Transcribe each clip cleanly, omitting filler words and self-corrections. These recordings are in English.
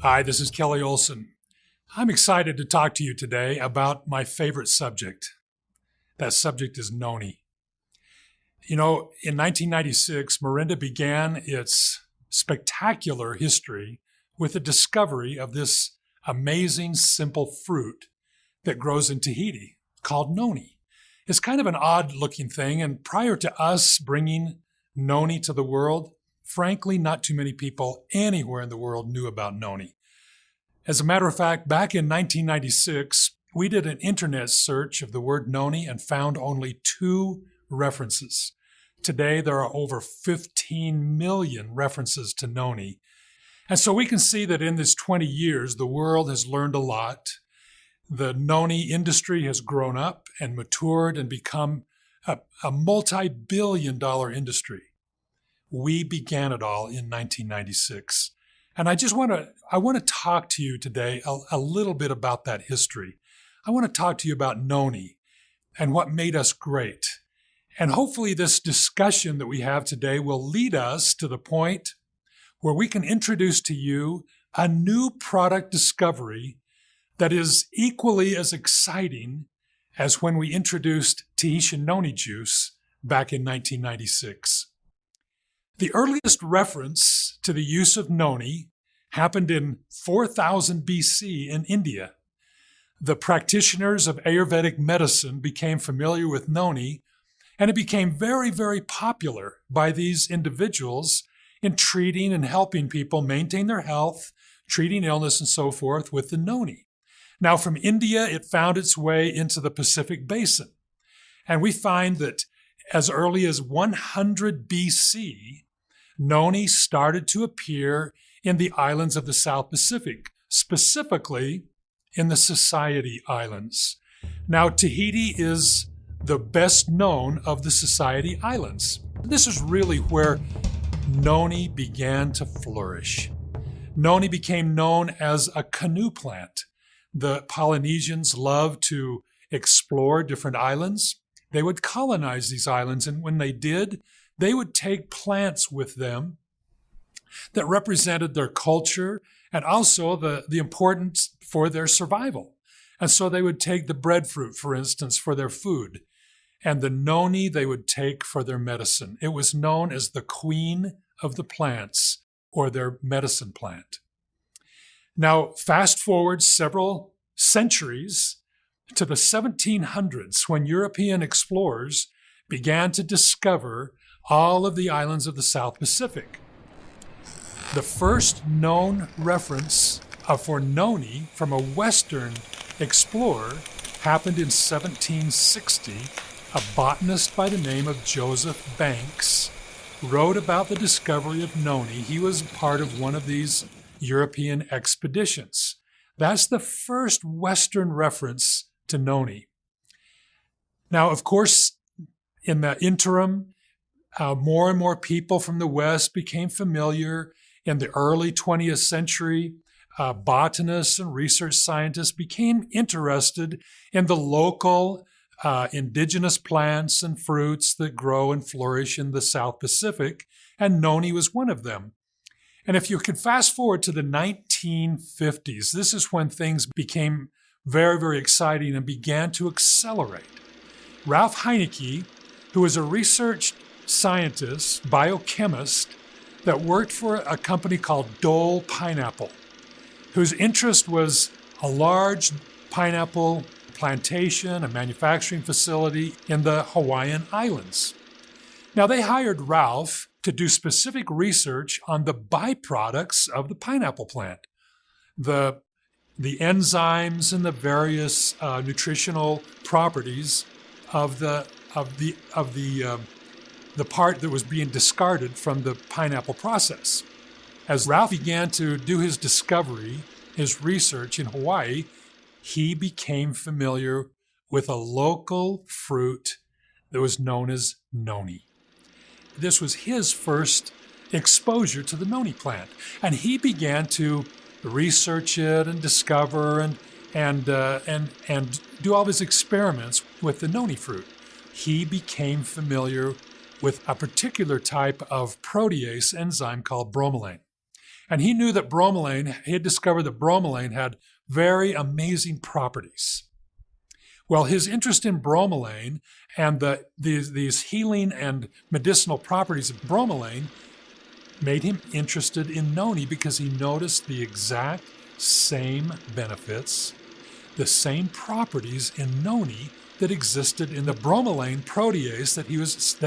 Hi, this is Kelly Olson. I'm excited to talk to you today about my favorite subject. That subject is noni. In 1996, Marinda began its spectacular history with the discovery of this amazing, simple fruit that grows in Tahiti called noni. It's kind of an odd-looking thing, and prior to us bringing noni to the world, frankly, not too many people anywhere in the world knew about noni. As a matter of fact, back in 1996, we did an internet search of the word noni and found only 2 references. Today, there are over 15 million references to noni. And so we can see that in this 20 years, the world has learned a lot. The noni industry has grown up and matured and become a multi-billion-dollar industry. We began it all in 1996. And I want to talk to you today a little bit about that history. I want to talk to you about noni and what made us great. And hopefully this discussion that we have today will lead us to the point where we can introduce to you a new product discovery that is equally as exciting as when we introduced Tahitian noni juice back in 1996. The earliest reference to the use of noni happened in 4000 BC in India. The practitioners of Ayurvedic medicine became familiar with noni, and it became very, very popular by these individuals in treating and helping people maintain their health, treating illness and so forth with the noni. Now, from India, it found its way into the Pacific Basin. And we find that as early as 100 BC, noni started to appear in the islands of the South Pacific, specifically in the Society Islands. Now, Tahiti is the best known of the Society Islands. This is really where noni began to flourish. Noni became known as a canoe plant. The Polynesians loved to explore different islands. They would colonize these islands, and when they did, they would take plants with them that represented their culture and also the importance for their survival. And so they would take the breadfruit, for instance, for their food, and the noni they would take for their medicine. It was known as the queen of the plants, or their medicine plant. Now, fast forward several centuries to the 1700s, when European explorers began to discover all of the islands of the South Pacific. The first known reference for noni from a Western explorer happened in 1760. A botanist by the name of Joseph Banks wrote about the discovery of noni. He was part of one of these European expeditions. That's the first Western reference to noni. Now, of course, in the interim, more and more people from the West became familiar. In the early 20th century, botanists and research scientists became interested in the local indigenous plants and fruits that grow and flourish in the South Pacific, and noni was one of them. And if you could fast forward to the 1950s, this is when things became very, very exciting and began to accelerate. Ralph Heinecke, who was a research scientist, biochemist, that worked for a company called Dole Pineapple, whose interest was a large pineapple plantation, a manufacturing facility in the Hawaiian Islands. Now, they hired Ralph to do specific research on the byproducts of the pineapple plant, the enzymes and the various nutritional properties of the part that was being discarded from the pineapple process. As Ralph began to do his discovery, his research in Hawaii, he became familiar with a local fruit that was known as noni. This was his first exposure to the noni plant, and he began to research it and discover and do all his experiments with the noni fruit. He became familiar with a particular type of protease enzyme called bromelain. And he knew that bromelain, he had discovered that bromelain had very amazing properties. Well, his interest in bromelain and these healing and medicinal properties of bromelain made him interested in noni because he noticed the exact same benefits, the same properties in noni that existed in the bromelain protease that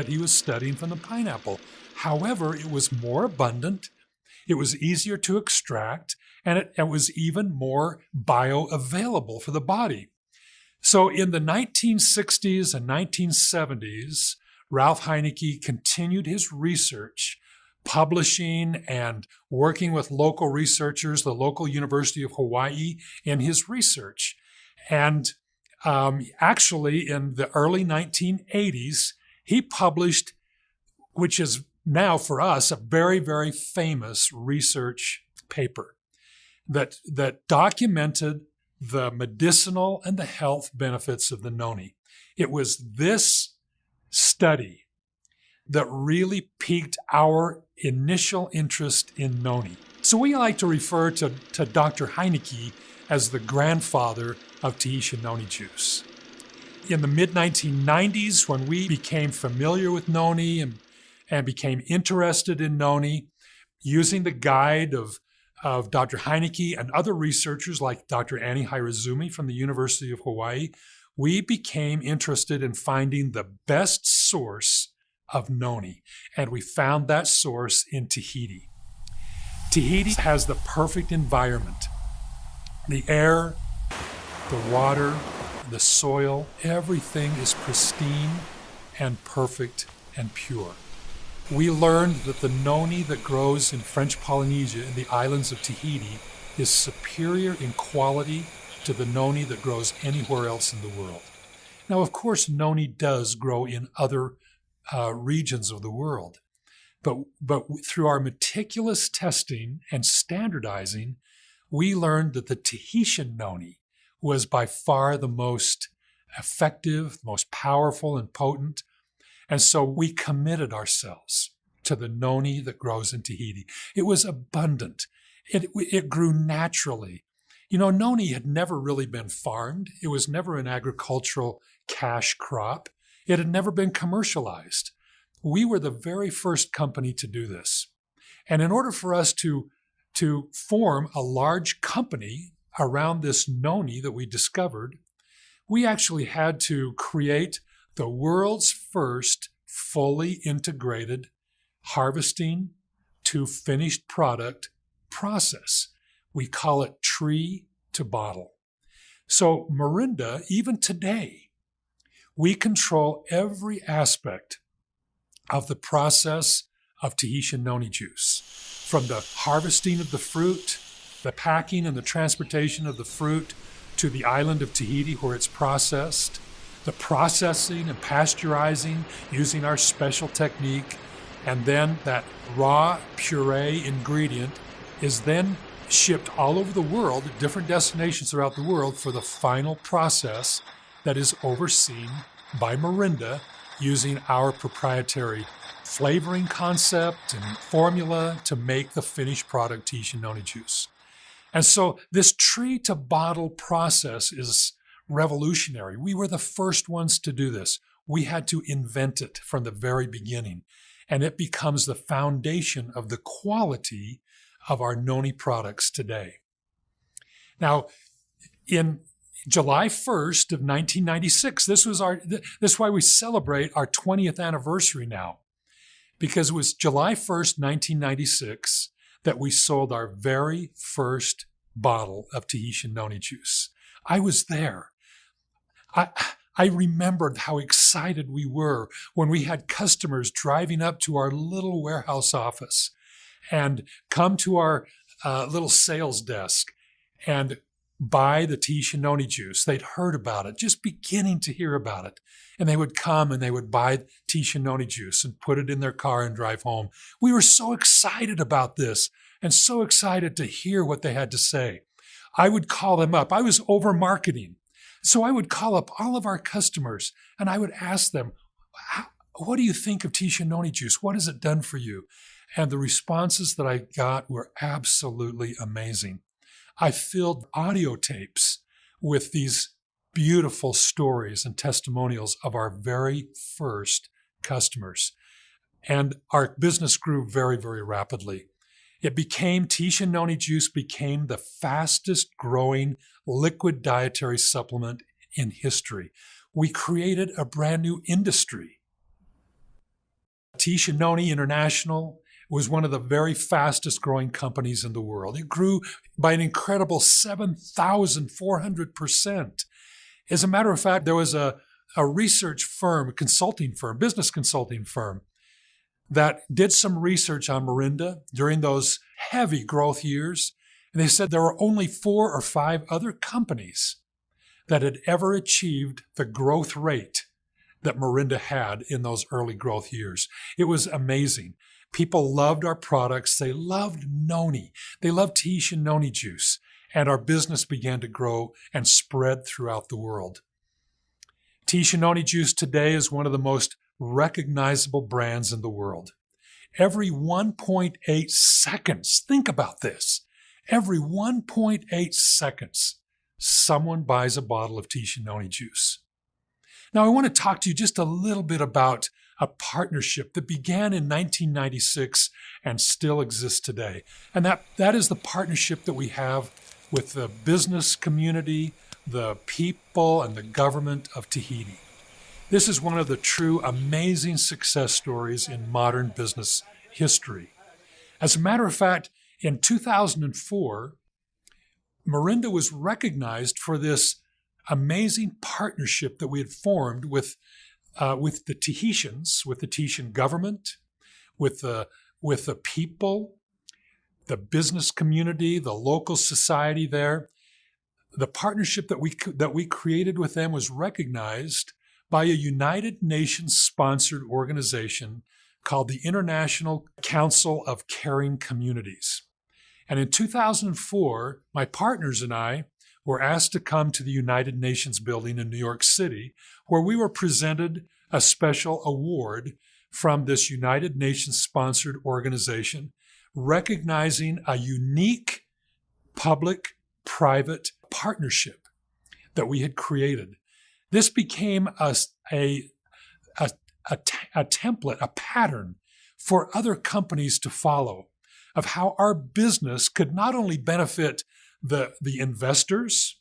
he was studying from the pineapple. However, it was more abundant, it was easier to extract, and it was even more bioavailable for the body. So in the 1960s and 1970s, Ralph Heineke continued his research, publishing and working with local researchers, the local University of Hawaii, in his research. And actually, in the early 1980s, he published, which is now for us a very, very famous research paper that documented the medicinal and the health benefits of the noni. It was this study that really piqued our initial interest in noni. So we like to refer to Dr. Heineke as the grandfather of Tahitian noni juice. In the mid-1990s, when we became familiar with noni and became interested in noni, using the guide of Dr. Heineke and other researchers like Dr. Annie Hirazumi from the University of Hawaii, we became interested in finding the best source of noni, and we found that source in Tahiti. Tahiti has the perfect environment. The air, the water, the soil, everything is pristine and perfect and pure. We learned that the noni that grows in French Polynesia in the islands of Tahiti is superior in quality to the noni that grows anywhere else in the world. Now, of course, noni does grow in other regions of the world, but through our meticulous testing and standardizing, we learned that the Tahitian noni was by far the most effective, most powerful and potent. And so we committed ourselves to the noni that grows in Tahiti. It was abundant. It grew naturally. You know, noni had never really been farmed. It was never an agricultural cash crop. It had never been commercialized. We were the very first company to do this. And in order for us to form a large company around this noni that we discovered, we actually had to create the world's first fully integrated harvesting to finished product process. We call it tree to bottle. So Morinda, even today, we control every aspect of the process of Tahitian noni juice, from the harvesting of the fruit, the packing and the transportation of the fruit to the island of Tahiti where it's processed, the processing and pasteurizing using our special technique, and then that raw puree ingredient is then shipped all over the world at different destinations throughout the world for the final process that is overseen by Morinda using our proprietary flavoring concept and formula to make the finished product Tahitian noni juice. And so this tree to bottle process is revolutionary. We were the first ones to do this. We had to invent it from the very beginning, and it becomes the foundation of the quality of our noni products today. Now, in July 1st of 1996, this is why we celebrate our 20th anniversary now, because it was July 1st, 1996, that we sold our very first bottle of Tahitian noni juice. I was there. I remembered how excited we were when we had customers driving up to our little warehouse office and come to our little sales desk and buy the Tahitian noni juice. They'd heard about it, just beginning to hear about it. And they would come and they would buy Tahitian noni juice and put it in their car and drive home. We were so excited about this and so excited to hear what they had to say. I would call them up. I was over marketing. So I would call up all of our customers and I would ask them, what do you think of Tahitian noni juice? What has it done for you? And the responses that I got were absolutely amazing. I filled audio tapes with these beautiful stories and testimonials of our very first customers. And our business grew very, very rapidly. Tisha Noni Juice became the fastest growing liquid dietary supplement in history. We created a brand new industry. Tisha Noni International was one of the very fastest growing companies in the world. It grew by an incredible 7,400%. As a matter of fact, there was a research firm, a consulting firm, business consulting firm, that did some research on Mirinda during those heavy growth years. And they said there were only 4 or 5 other companies that had ever achieved the growth rate that Mirinda had in those early growth years. It was amazing. People loved our products. They loved Noni. They loved Tisha Noni Juice. And our business began to grow and spread throughout the world. Tisha Noni Juice today is one of the most recognizable brands in the world. Every 1.8 seconds, think about this, every 1.8 seconds, someone buys a bottle of Tisha Noni Juice. Now, I want to talk to you just a little bit about a partnership that began in 1996 and still exists today. And that is the partnership that we have with the business community, the people, and the government of Tahiti. This is one of the true amazing success stories in modern business history. As a matter of fact, in 2004, Mirinda was recognized for this amazing partnership that we had formed with the Tahitians, with the Tahitian government, with the people, the business community, the local society there. The partnership that we created with them was recognized by a United Nations sponsored organization called the International Council of Caring Communities. And in 2004, my partners and I were asked to come to the United Nations building in New York City, where we were presented a special award from this United Nations sponsored organization, recognizing a unique public-private partnership that we had created. This became a template, a pattern for other companies to follow of how our business could not only benefit the investors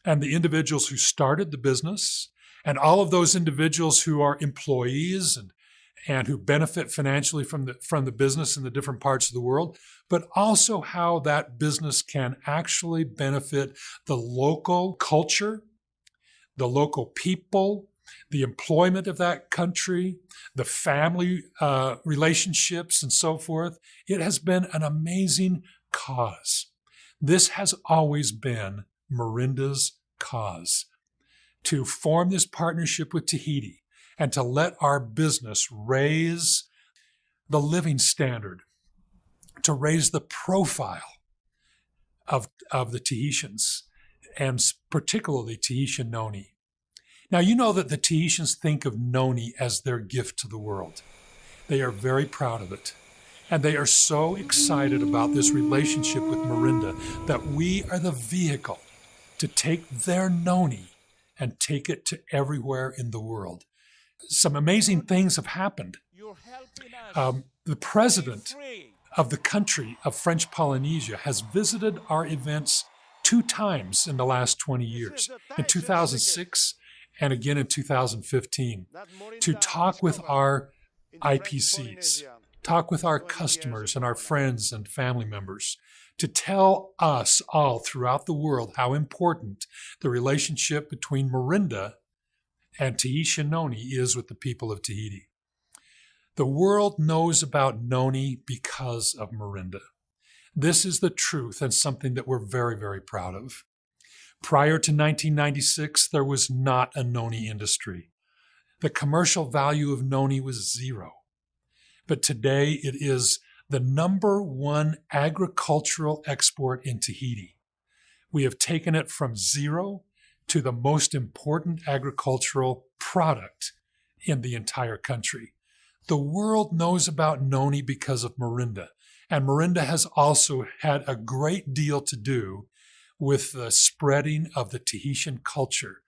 and the individuals who started the business and all of those individuals who are employees and who benefit financially from the business in the different parts of the world, but also how that business can actually benefit the local culture, the local people, the employment of that country, the family relationships, and so forth. It has been an amazing cause. This has always been Mirinda's cause, to form this partnership with Tahiti and to let our business raise the living standard, to raise the profile of the Tahitians, and particularly Tahitian Noni. Now, you know that the Tahitians think of Noni as their gift to the world. They are very proud of it. And they are so excited about this relationship with Mirinda that we are the vehicle to take their Noni and take it to everywhere in the world. Some amazing things have happened. The president of the country of French Polynesia has visited our events 2 times in the last 20 years, in 2006 and again in 2015, to talk with our IPCs, talk with our customers and our friends and family members, to tell us all throughout the world how important the relationship between Mirinda and Tahitian Noni is with the people of Tahiti. The world knows about Noni because of Mirinda. This is the truth and something that we're very, very proud of. Prior to 1996, there was not a Noni industry. The commercial value of Noni was 0. But today it is the #1 agricultural export in Tahiti. We have taken it from 0 to the most important agricultural product in the entire country. The world knows about noni because of Mirinda. And Mirinda has also had a great deal to do with the spreading of the Tahitian culture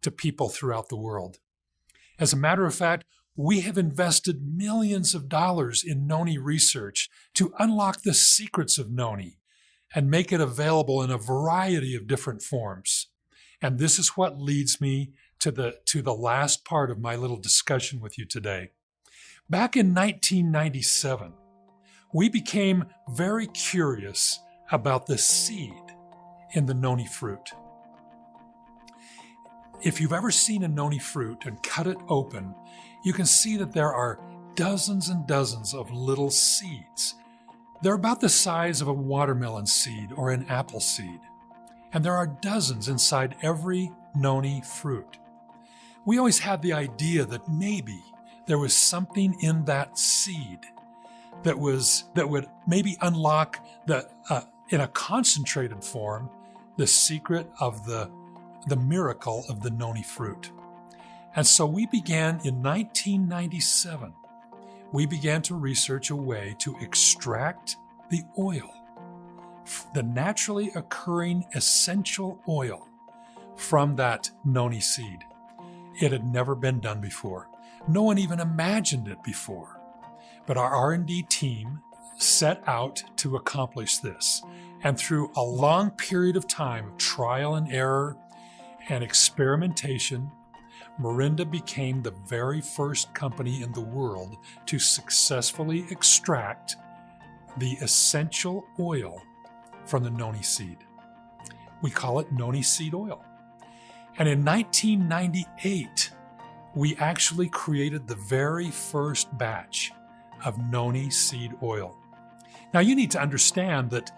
to people throughout the world. As a matter of fact, we have invested millions of dollars in noni research to unlock the secrets of noni and make it available in a variety of different forms. And this is what leads me to the last part of my little discussion with you today. Back in 1997, we became very curious about the seed in the noni fruit. If you've ever seen a noni fruit and cut it open, you can see that there are dozens and dozens of little seeds. They're about the size of a watermelon seed or an apple seed. And there are dozens inside every noni fruit. We always had the idea that maybe there was something in that seed that would maybe unlock in a concentrated form the secret of the miracle of the noni fruit. And so we began in 1997. We began to research a way to extract the oil, the naturally occurring essential oil from that noni seed. It had never been done before. No one even imagined it before. But our R&D team set out to accomplish this. And through a long period of time of trial and error and experimentation, Mirinda became the very first company in the world to successfully extract the essential oil from the noni seed. We call it noni seed oil. And in 1998, we actually created the very first batch of noni seed oil. Now you need to understand that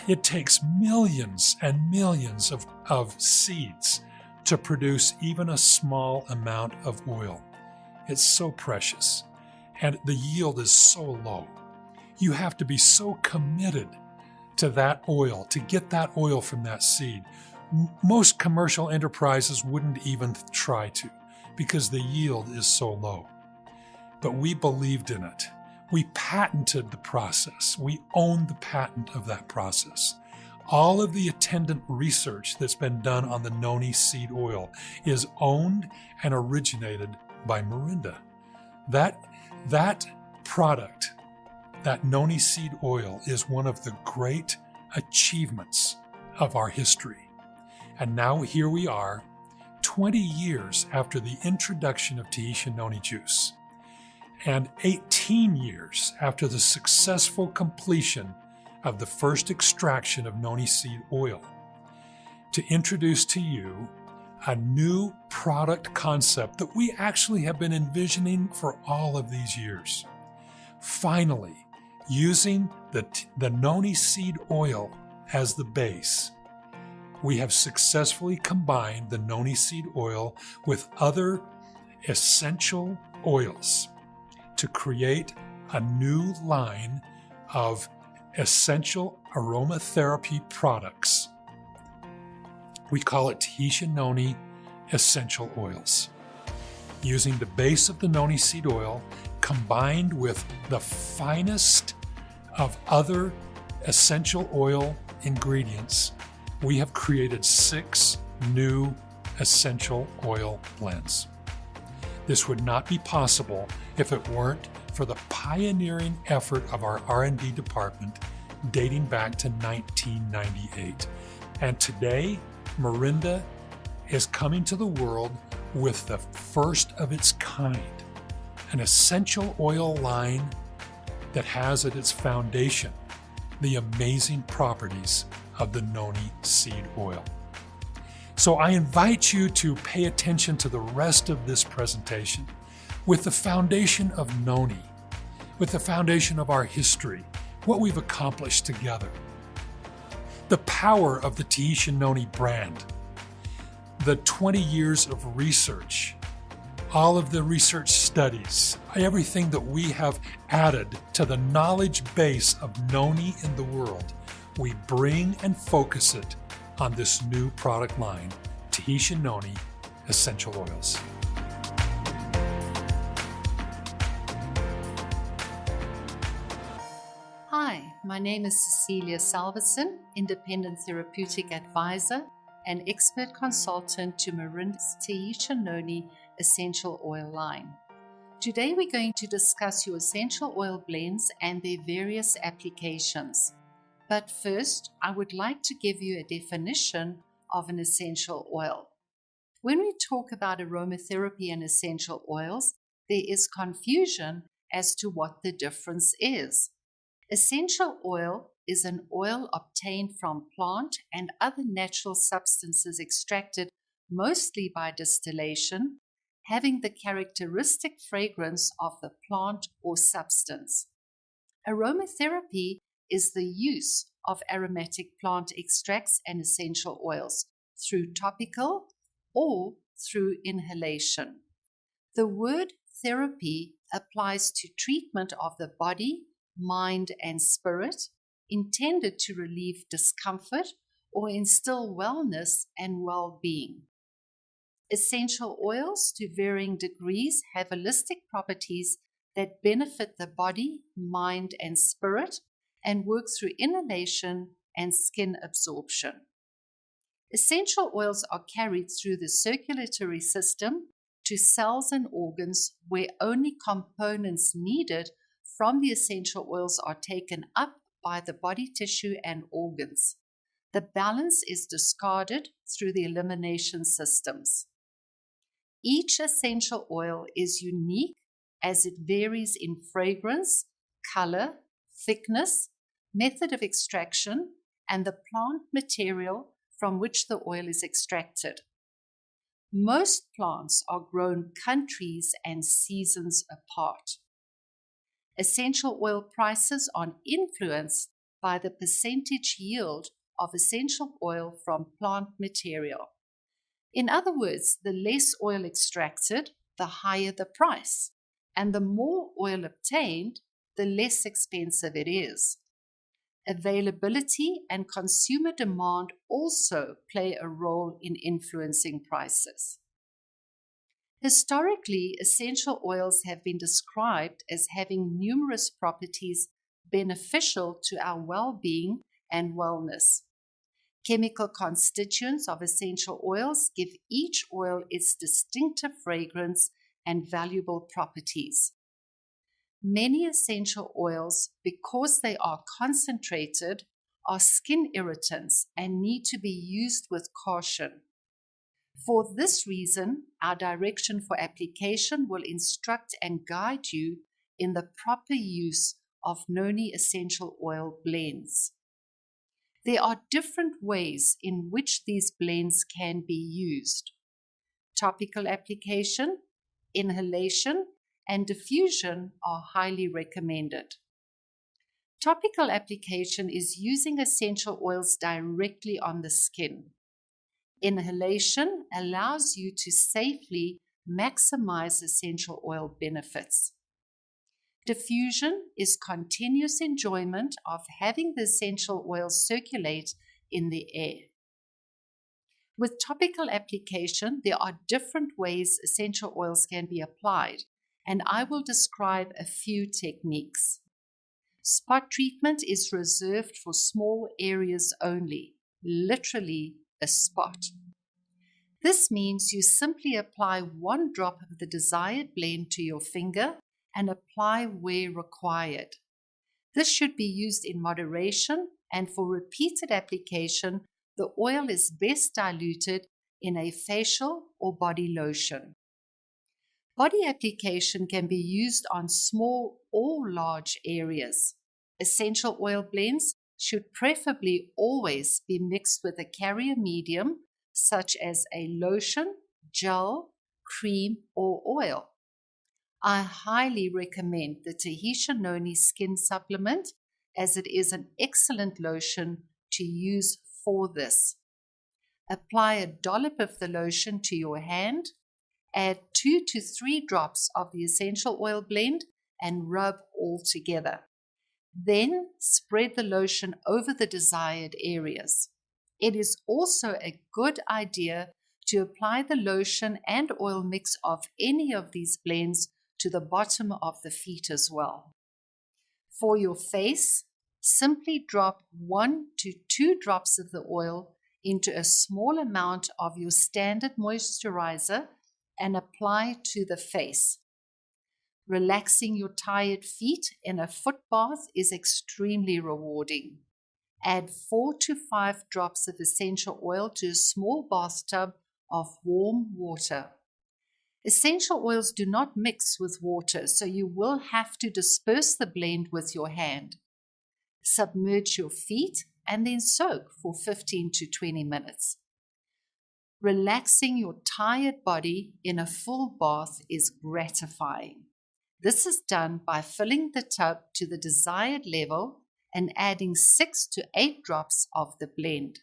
it takes millions and millions of seeds to produce even a small amount of oil. It's so precious, and the yield is so low. You have to be so committed to that oil, to get that oil from that seed. Most commercial enterprises wouldn't even try to, because the yield is so low. But we believed in it. We patented the process. We owned the patent of that process. All of the attendant research that's been done on the noni seed oil is owned and originated by Mirinda. That product, that noni seed oil, is one of the great achievements of our history. And now here we are, 20 years after the introduction of Tahitian noni juice, and 18 years after the successful completion of the first extraction of noni seed oil, to introduce to you a new product concept that we actually have been envisioning for all of these years. Finally, using the noni seed oil as the base, we have successfully combined the noni seed oil with other essential oils to create a new line of essential aromatherapy products. We call it Tahitian Noni Essential Oils. Using the base of the noni seed oil combined with the finest of other essential oil ingredients, we have created 6 new essential oil blends. This would not be possible if it weren't for the pioneering effort of our R&D department dating back to 1998. And today, Mirinda is coming to the world with the first of its kind, an essential oil line that has at its foundation the amazing properties of the noni seed oil. So I invite you to pay attention to the rest of this presentation with the foundation of noni, with the foundation of our history, what we've accomplished together, the power of the Tahitian Noni brand, the 20 years of research, all of the research studies, everything that we have added to the knowledge base of noni in the world. We bring and focus it on this new product line, Tahitian Noni Essential Oils. My name is Cecilia Salverson, Independent Therapeutic Advisor and Expert Consultant to Marinda's Tahitian Noni Essential Oil line. Today we're going to discuss your essential oil blends and their various applications. But first, I would like to give you a definition of an essential oil. When we talk about aromatherapy and essential oils, there is confusion as to what the difference is. Essential oil is an oil obtained from plant and other natural substances extracted mostly by distillation, having the characteristic fragrance of the plant or substance. Aromatherapy is the use of aromatic plant extracts and essential oils through topical or through inhalation. The word therapy applies to treatment of the body, mind, and spirit, intended to relieve discomfort or instill wellness and well-being. Essential oils, to varying degrees, have holistic properties that benefit the body, mind, and spirit and work through inhalation and skin absorption. Essential oils are carried through the circulatory system to cells and organs where only components needed from the essential oils are taken up by the body tissue and organs. The balance is discarded through the elimination systems. Each essential oil is unique as it varies in fragrance, color, thickness, method of extraction, and the plant material from which the oil is extracted. Most plants are grown countries and seasons apart. Essential oil prices are influenced by the percentage yield of essential oil from plant material. In other words, the less oil extracted, the higher the price, and the more oil obtained, the less expensive it is. Availability and consumer demand also play a role in influencing prices. Historically, essential oils have been described as having numerous properties beneficial to our well-being and wellness. Chemical constituents of essential oils give each oil its distinctive fragrance and valuable properties. Many essential oils, because they are concentrated, are skin irritants and need to be used with caution. For this reason, our direction for application will instruct and guide you in the proper use of Noni essential oil blends. There are different ways in which these blends can be used. Topical application, inhalation, and diffusion are highly recommended. Topical application is using essential oils directly on the skin. Inhalation allows you to safely maximize essential oil benefits. Diffusion is continuous enjoyment of having the essential oil circulate in the air. With topical application, there are different ways essential oils can be applied, and I will describe a few techniques. Spot treatment is reserved for small areas only, literally a spot. This means you simply apply one drop of the desired blend to your finger and apply where required. This should be used in moderation, and for repeated application, the oil is best diluted in a facial or body lotion. Body application can be used on small or large areas. Essential oil blends should preferably always be mixed with a carrier medium, such as a lotion, gel, cream, or oil. I highly recommend the Tahitian Noni Skin Supplement, as it is an excellent lotion to use for this. Apply a dollop of the lotion to your hand, add 2 to 3 drops of the essential oil blend, and rub all together. Then spread the lotion over the desired areas. It is also a good idea to apply the lotion and oil mix of any of these blends to the bottom of the feet as well. For your face, simply drop 1 to 2 drops of the oil into a small amount of your standard moisturizer and apply to the face. Relaxing your tired feet in a foot bath is extremely rewarding. Add 4 to 5 drops of essential oil to a small bathtub of warm water. Essential oils do not mix with water, so you will have to disperse the blend with your hand. Submerge your feet and then soak for 15 to 20 minutes. Relaxing your tired body in a full bath is gratifying. This is done by filling the tub to the desired level and adding 6 to 8 drops of the blend.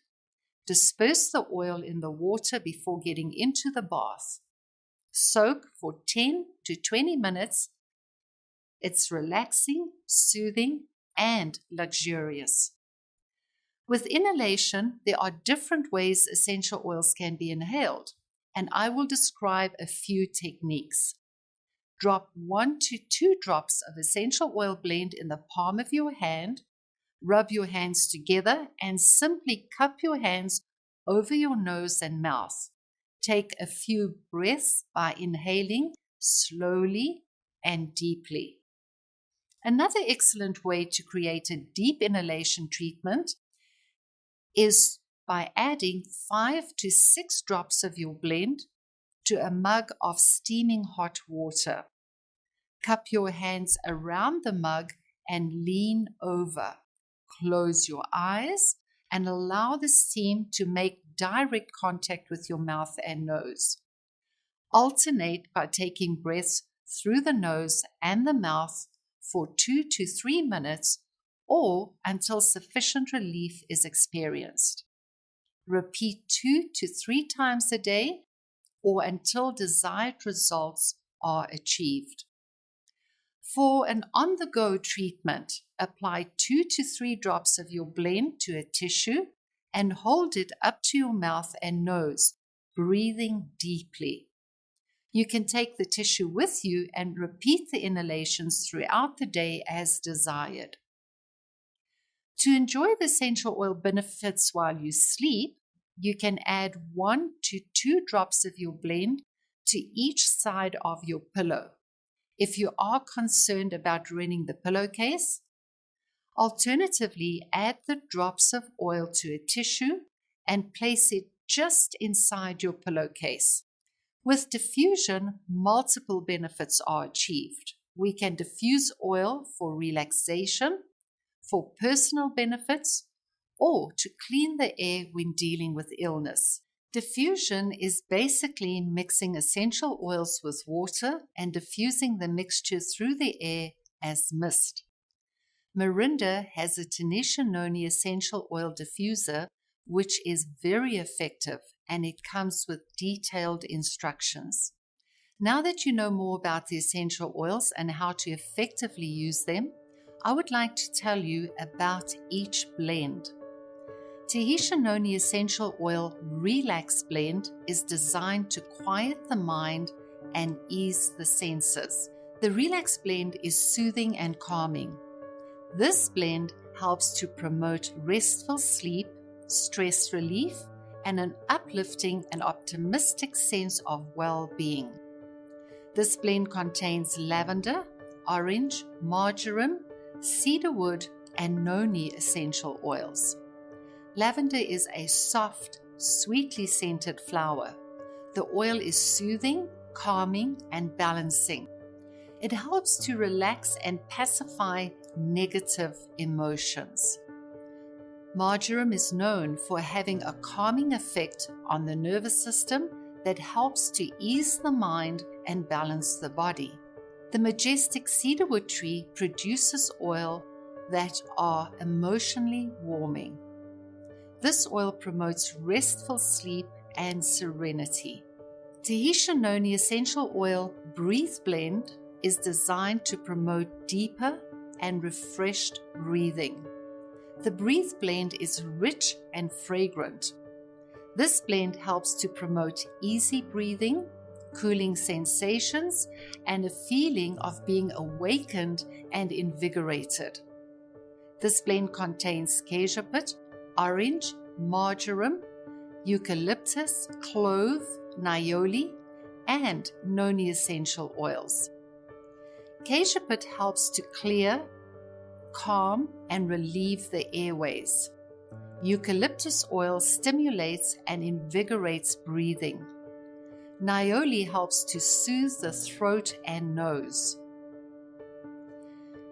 Disperse the oil in the water before getting into the bath. Soak for 10 to 20 minutes. It's relaxing, soothing, and luxurious. With inhalation, there are different ways essential oils can be inhaled, and I will describe a few techniques. Drop 1 to 2 drops of essential oil blend in the palm of your hand. Rub your hands together and simply cup your hands over your nose and mouth. Take a few breaths by inhaling slowly and deeply. Another excellent way to create a deep inhalation treatment is by adding 5 to 6 drops of your blend to a mug of steaming hot water. Cup your hands around the mug and lean over. Close your eyes and allow the steam to make direct contact with your mouth and nose. Alternate by taking breaths through the nose and the mouth for 2 to 3 minutes or until sufficient relief is experienced. Repeat 2 to 3 times a day or until desired results are achieved. For an on-the-go treatment, apply 2 to 3 drops of your blend to a tissue and hold it up to your mouth and nose, breathing deeply. You can take the tissue with you and repeat the inhalations throughout the day as desired. To enjoy the essential oil benefits while you sleep, you can add 1 to 2 drops of your blend to each side of your pillow, if you are concerned about ruining the pillowcase. Alternatively, add the drops of oil to a tissue and place it just inside your pillowcase. With diffusion, multiple benefits are achieved. We can diffuse oil for relaxation, for personal benefits, or to clean the air when dealing with illness. Diffusion is basically mixing essential oils with water and diffusing the mixture through the air as mist. Mirinda has a Tanisha Noni essential oil diffuser, which is very effective, and it comes with detailed instructions. Now that you know more about the essential oils and how to effectively use them, I would like to tell you about each blend. Tanisha Noni Essential Oil Relax Blend is designed to quiet the mind and ease the senses. The Relax Blend is soothing and calming. This blend helps to promote restful sleep, stress relief, and an uplifting and optimistic sense of well-being. This blend contains lavender, orange, marjoram, cedarwood, and noni essential oils. Lavender is a soft, sweetly scented flower. The oil is soothing, calming, and balancing. It helps to relax and pacify negative emotions. Marjoram is known for having a calming effect on the nervous system that helps to ease the mind and balance the body. The majestic cedarwood tree produces oil that are emotionally warming. This oil promotes restful sleep and serenity. Tanisha Noni Essential Oil Breathe Blend is designed to promote deeper and refreshed breathing. The Breathe blend is rich and fragrant. This blend helps to promote easy breathing, cooling sensations, and a feeling of being awakened and invigorated. This blend contains cajeput, orange, marjoram, eucalyptus, clove, niaouli, and noni essential oils. Cajeput helps to clear, calm, and relieve the airways. Eucalyptus oil stimulates and invigorates breathing. Niaouli helps to soothe the throat and nose.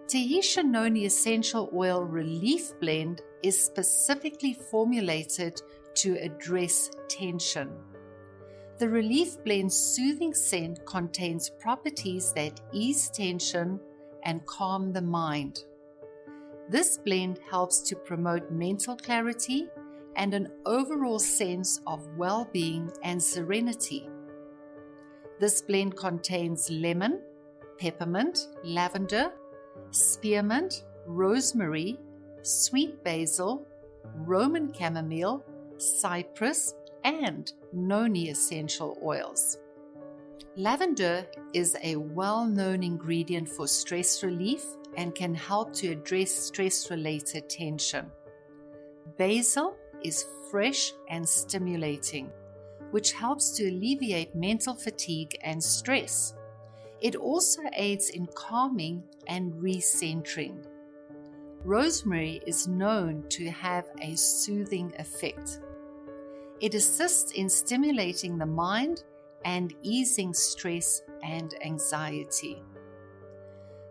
Tahitian Noni Essential Oil Relief Blend is specifically formulated to address tension. The Relief Blend's soothing scent contains properties that ease tension and calm the mind. This blend helps to promote mental clarity and an overall sense of well-being and serenity. This blend contains lemon, peppermint, lavender, spearmint, rosemary, sweet basil, Roman chamomile, cypress, and noni essential oils. Lavender is a well-known ingredient for stress relief and can help to address stress-related tension. Basil is fresh and stimulating, which helps to alleviate mental fatigue and stress. It also aids in calming and recentering. Rosemary is known to have a soothing effect. It assists in stimulating the mind and easing stress and anxiety.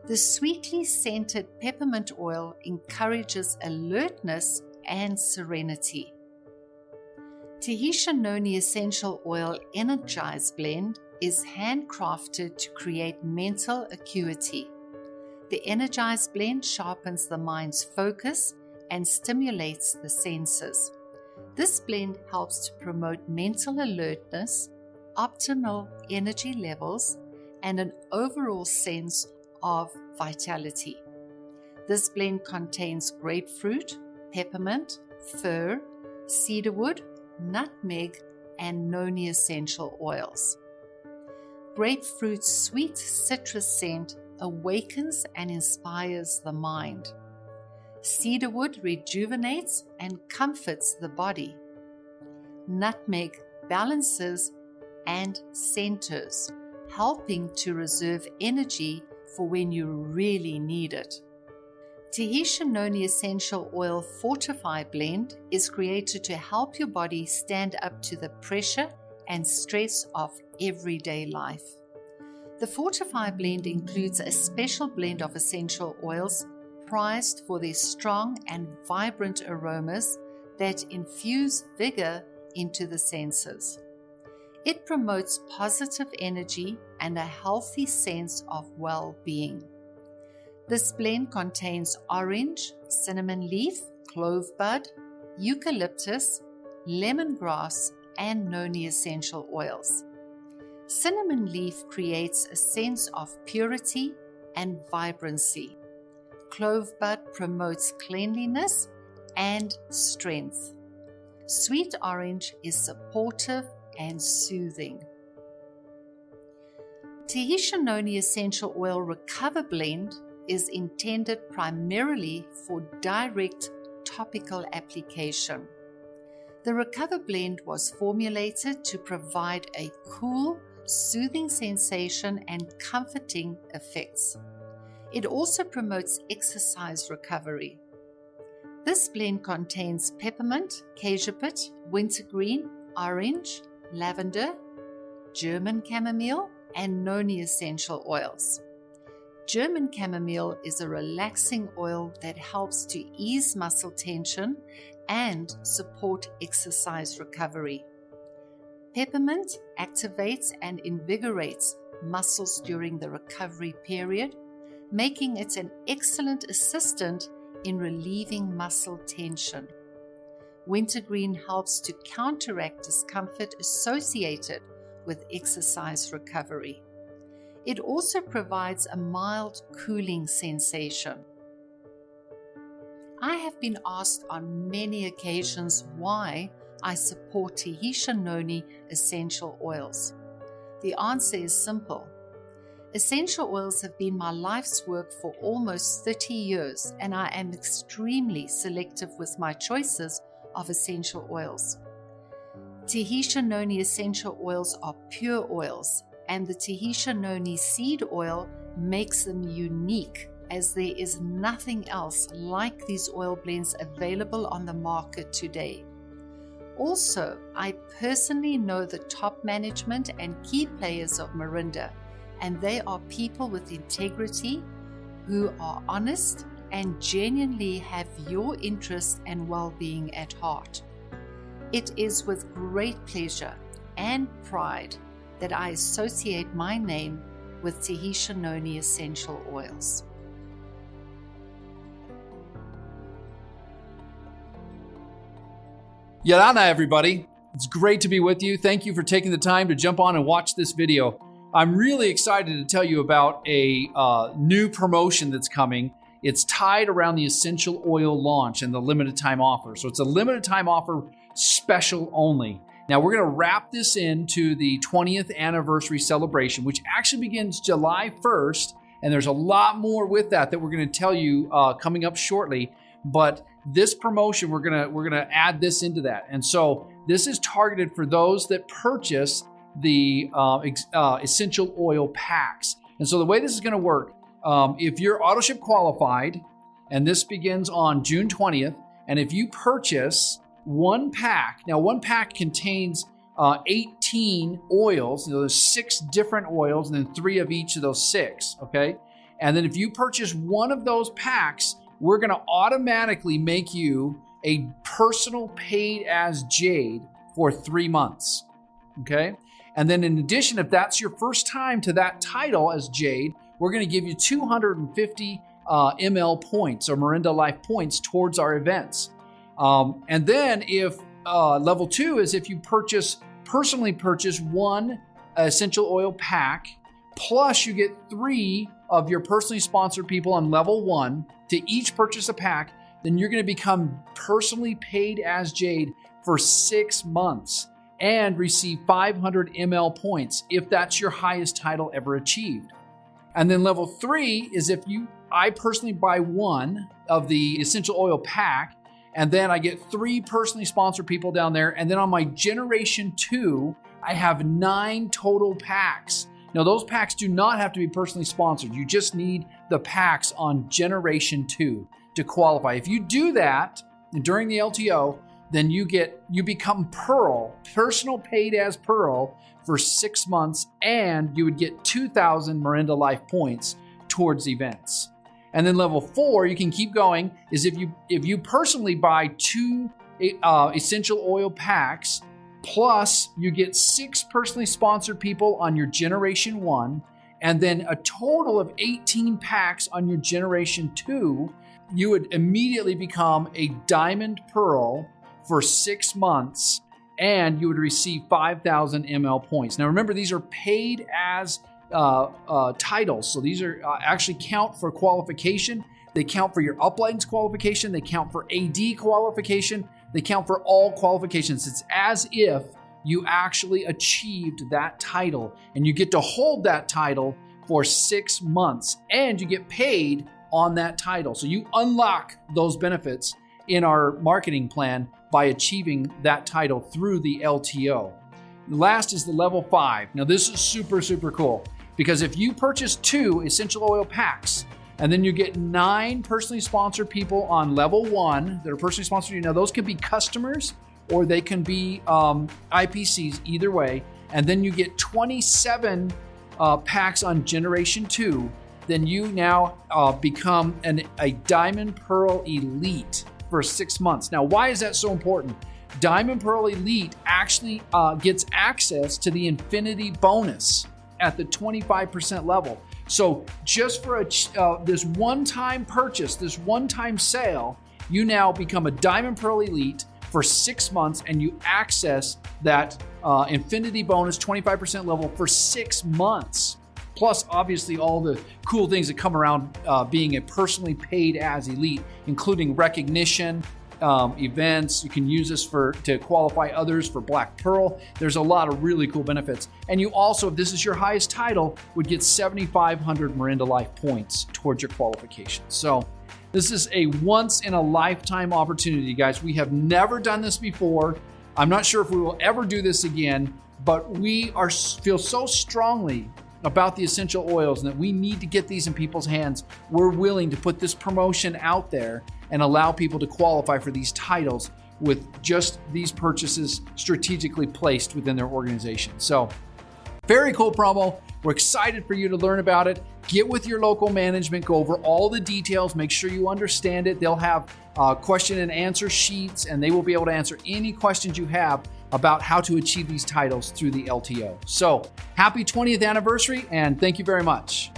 The sweetly scented peppermint oil encourages alertness and serenity. Tahitian Noni Essential Oil Energize Blend is handcrafted to create mental acuity. The Energize blend sharpens the mind's focus and stimulates the senses. This blend helps to promote mental alertness, optimal energy levels, and an overall sense of vitality. This blend contains grapefruit, peppermint, fir, cedarwood, nutmeg, and noni essential oils. Grapefruit's sweet citrus scent awakens and inspires the mind. Cedarwood rejuvenates and comforts the body. Nutmeg balances and centers, helping to reserve energy for when you really need it. Tahitian Noni Essential Oil Fortify Blend is created to help your body stand up to the pressure and stress of everyday life. The Fortify blend includes a special blend of essential oils prized for their strong and vibrant aromas that infuse vigor into the senses. It promotes positive energy and a healthy sense of well-being. This blend contains orange, cinnamon leaf, clove bud, eucalyptus, lemongrass, and noni essential oils. Cinnamon leaf creates a sense of purity and vibrancy. Clove bud promotes cleanliness and strength. Sweet orange is supportive and soothing. Tahitian Noni Essential Oil Recover Blend is intended primarily for direct topical application. The Recover blend was formulated to provide a cool, soothing sensation and comforting effects. It also promotes exercise recovery. This blend contains peppermint, cajeput, wintergreen, orange, lavender, German chamomile, and noni essential oils. German chamomile is a relaxing oil that helps to ease muscle tension and support exercise recovery. Peppermint activates and invigorates muscles during the recovery period, making it an excellent assistant in relieving muscle tension. Wintergreen helps to counteract discomfort associated with exercise recovery. It also provides a mild cooling sensation. I have been asked on many occasions why I support Tahitian Noni essential oils. The answer is simple. Essential oils have been my life's work for almost 30 years, and I am extremely selective with my choices of essential oils. Tahitian noni essential oils are pure oils, and the Tahitian noni seed oil makes them unique, as there is nothing else like these oil blends available on the market today. Also, I personally know the top management and key players of Mirinda, and they are people with integrity who are honest and genuinely have your interest and well-being at heart. It is with great pleasure and pride that I associate my name with Tahitian noni essential oils. Yarana, everybody. It's great to be with you. Thank you for taking the time to jump on and watch this video. I'm really excited to tell you about a new promotion that's coming. It's tied around the essential oil launch and the limited time offer. So it's a limited time offer, special only. Now we're going to wrap this into the 20th anniversary celebration, which actually begins July 1st. And there's a lot more with that we're going to tell you coming up shortly. But this promotion, we're gonna add this into that. And so this is targeted for those that purchase the essential oil packs. And so the way this is going to work, if you're AutoShip qualified, and this begins on June 20th, and if you purchase one pack, now one pack contains 18 oils. There's 6 different oils, and then 3 of each of those 6. Okay, and then if you purchase one of those packs, we're going to automatically make you a personal paid as Jade for 3 months. Okay. And then in addition, if that's your first time to that title as Jade, we're going to give you 250 ML points or Mirinda Life points towards our events. And then if level 2 is if you personally purchase one essential oil pack, plus you get 3 of your personally sponsored people on level 1 to each purchase a pack, then you're going to become personally paid as Jade for 6 months and receive 500 ML points if that's your highest title ever achieved. And then level 3 is I personally buy one of the essential oil pack, and then I get 3 personally sponsored people down there. And then on my generation 2, I have 9 total packs. Now those packs do not have to be personally sponsored. You just need the packs on generation 2 to qualify. If you do that during the LTO, then you become Pearl, personal paid as Pearl for 6 months, and you would get 2,000 Mirinda Life points towards events. And then level 4, you can keep going, is if you personally buy 2 essential oil packs, plus you get 6 personally sponsored people on your generation 1, and then a total of 18 packs on your generation 2, you would immediately become a Diamond Pearl for 6 months, and you would receive 5,000 ML points. Now remember, these are paid as titles. So these are actually count for qualification. They count for your uplights qualification. They count for AD qualification. They count for all qualifications. It's as if you actually achieved that title, and you get to hold that title for 6 months, and you get paid on that title. So you unlock those benefits in our marketing plan by achieving that title through the LTO. Last is the level 5. Now this is super, super cool, because if you purchase 2 essential oil packs, and then you get 9 personally sponsored people on level 1 that are personally sponsored. Now those can be customers or they can be IPCs, either way. And then you get 27 packs on generation 2. Then you now become a Diamond Pearl Elite for 6 months. Now, why is that so important? Diamond Pearl Elite actually gets access to the Infinity bonus at the 25% level. So just for this one-time purchase, this one-time sale, you now become a Diamond Pearl Elite for 6 months, and you access that Infinity bonus 25% level for 6 months. Plus, obviously, all the cool things that come around being a personally paid as elite, including recognition, events. You can use this to qualify others for Black Pearl. There's a lot of really cool benefits. And you also, if this is your highest title, would get 7,500 Miranda Life points towards your qualification. So this is a once in a lifetime opportunity, guys. We have never done this before. I'm not sure if we will ever do this again, but we feel so strongly about the essential oils and that we need to get these in people's hands. We're willing to put this promotion out there and allow people to qualify for these titles with just these purchases strategically placed within their organization. So very cool promo. We're excited for you to learn about it. Get with your local management, go over all the details, make sure you understand it. They'll have question and answer sheets, and they will be able to answer any questions you have about how to achieve these titles through the LTO. So happy 20th anniversary, and thank you very much.